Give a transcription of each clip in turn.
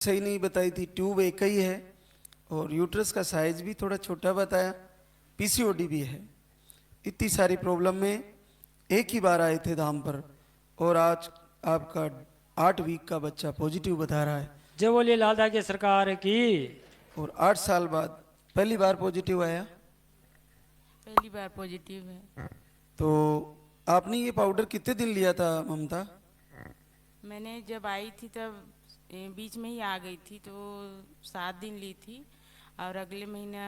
सही नहीं बताई थी, ट्यूब एक ही है और यूट्रस का साइज भी थोड़ा छोटा बताया, पीसीओडी भी है। इतनी सारी प्रॉब्लम में एक ही बार आए थे धाम पर और आज आपका 8 वीक का बच्चा पॉजिटिव बता रहा है जय बोलिए लाल की सरकार की। और 8 साल बाद पहली बार पॉजिटिव आया। पहली बार पॉजिटिव है। तो आपने ये पाउडर कितने दिन लिया था ममता? मैंने जब आई थी तब बीच में ही आ गई थी, तो 7 दिन ली थी और अगले महीना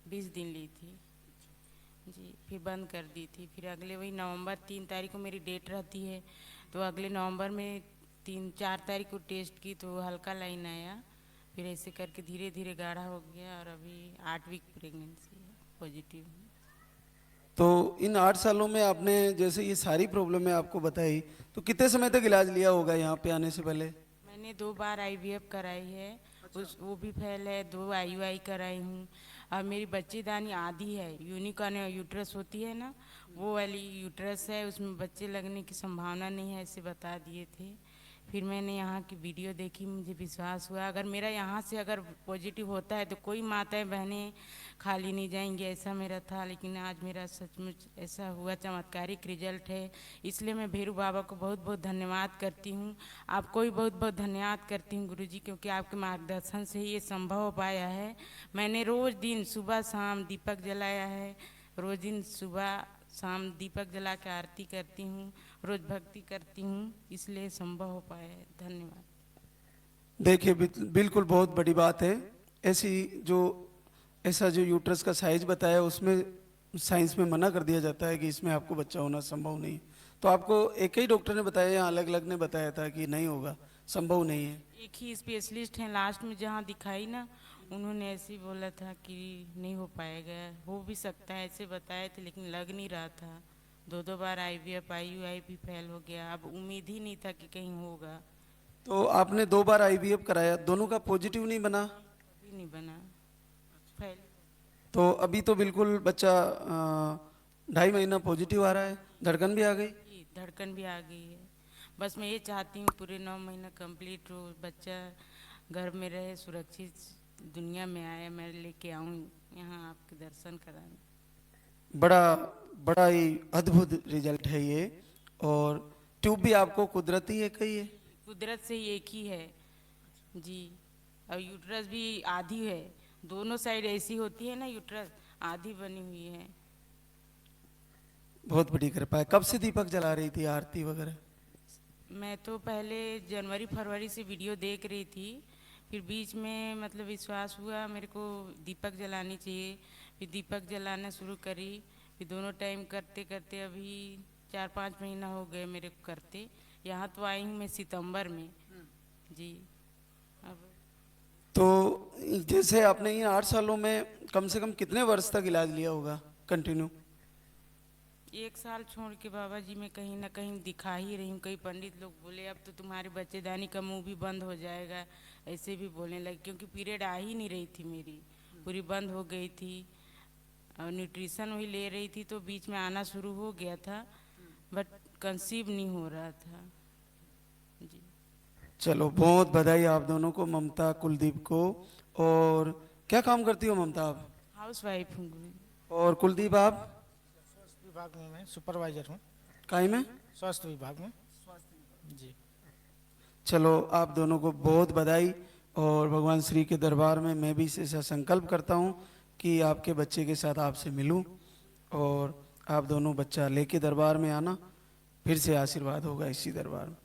20 दिन ली थी जी, फिर बंद कर दी थी। फिर अगले वही नवंबर 3 तारीख को मेरी डेट रहती है, तो अगले नवंबर में 4 तारीख को टेस्ट की तो हल्का लाइन आया। फिर ऐसे करके धीरे धीरे गाढ़ा हो गया और अभी 8 वीक प्रेगनेंसी है, पॉजिटिव है। तो इन 8 सालों में आपने जैसे ये सारी प्रॉब्लम आपको बताई, तो कितने समय तक इलाज लिया होगा यहाँ पे आने से पहले? मैंने 2 बार आईवीएफ कराई है। वो भी फेल है। 2 आईयूआई कराई हूँ। और मेरी बच्चेदानी आधी है, यूनिकॉर्न यूट्रस होती है ना, वो वाली यूट्रस है, उसमें बच्चे लगने की संभावना नहीं है, ऐसे बता दिए थे। फिर मैंने यहाँ की वीडियो देखी, मुझे विश्वास हुआ अगर मेरा यहाँ से अगर पॉजिटिव होता है तो कोई माताएं बहनें खाली नहीं जाएंगी, ऐसा मेरा था। लेकिन आज मेरा सचमुच ऐसा हुआ, चमत्कारिक रिजल्ट है। इसलिए मैं भैरू बाबा को बहुत बहुत धन्यवाद करती हूँ, आपको भी बहुत बहुत धन्यवाद करती हूँ गुरुजी, क्योंकि आपके मार्गदर्शन से ही ये संभव हो पाया है। मैंने रोज़ दिन सुबह शाम दीपक जलाया है, रोज़ दिन सुबह शाम दीपक जला के आरती करती हूँ, रोज भक्ति करती हूँ, इसलिए संभव हो पाया है। धन्यवाद। देखिए बिल्कुल बहुत बड़ी बात है। ऐसा जो यूट्रस का साइज बताया उसमें साइंस में मना कर दिया जाता है कि इसमें आपको बच्चा होना संभव नहीं है। तो आपको एक ही डॉक्टर ने बताया या अलग अलग ने बताया था कि नहीं होगा, संभव नहीं है? एक ही स्पेशलिस्ट हैं, लास्ट में जहाँ दिखाई ना, उन्होंने ऐसे ही बोला था कि नहीं हो पाएगा, हो भी सकता है, ऐसे बताए थे, लेकिन लग नहीं रहा था। 2 बार आईवीएफ आईयूआई भी फेल हो गया, अब उम्मीद ही नहीं था कि कहीं होगा। तो आपने 2 बार आईवीएफ कराया, दोनों का पॉजिटिव नहीं बना? कभी नहीं बना, फेल। तो अभी तो बिल्कुल बच्चा 2.5 महीना पॉजिटिव आ रहा है, धड़कन भी आ गई? धड़कन भी आ गई है। बस मैं ये चाहती हूँ पूरे 9 महीना कंप्लीट हो, बच्चा घर में रहे, सुरक्षित दुनिया में आए, मैं लेके आऊँ यहाँ आपके दर्शन कराने। बड़ा ही अद्भुत रिजल्ट है ये। और ट्यूब भी आपको कुदरती है कही है? कुदरत से ही एक ही है जी। और यूट्रस भी आधी है, दोनों साइड ऐसी होती है ना यूट्रस, आधी बनी हुई है। बहुत बड़ी कृपा है। कब से दीपक जला रही थी, आरती वगैरह? मैं तो पहले जनवरी फरवरी से वीडियो देख रही थी, फिर बीच में मतलब विश्वास हुआ मेरे को दीपक जलानी चाहिए, फिर दीपक जलाना शुरू करी। फिर दोनों टाइम करते करते अभी 4-5 महीना हो गए मेरे को करते। यहाँ तो आई हूँ मैं सितंबर में जी। अब तो जैसे आपने इन 8 सालों में कम से कम कितने वर्ष तक इलाज लिया होगा कंटिन्यू? 1 साल छोड़ के बाबा जी मैं कहीं ना कहीं दिखा ही रही हूँ। कई पंडित लोग बोले अब तो तुम्हारे बच्चेदानी का मुंह भी बंद हो जाएगा, ऐसे भी बोलने लगे, क्योंकि पीरियड आ ही नहीं रही थी, मेरी पूरी बंद हो गई थी। और न्यूट्रिशन वही ले रही थी तो बीच में आना शुरू हो गया था, बट कंसीव नहीं हो रहा था जी। चलो बहुत बधाई आप दोनों को, ममता कुलदीप को। और क्या काम करती हो ममता आप? हाउस वाइफ हूँ गुरु। और कुलदीप आप? स्वास्थ्य विभाग में मैं सुपरवाइजर हूँ। काय में? स्वास्थ्य विभाग में जी। चलो आप दोनों को बहुत बधाई। और भगवान श्री के दरबार में मैं भी ऐसा संकल्प करता हूँ कि आपके बच्चे के साथ आपसे मिलूं और आप दोनों बच्चा लेके दरबार में आना, फिर से आशीर्वाद होगा इसी दरबार में।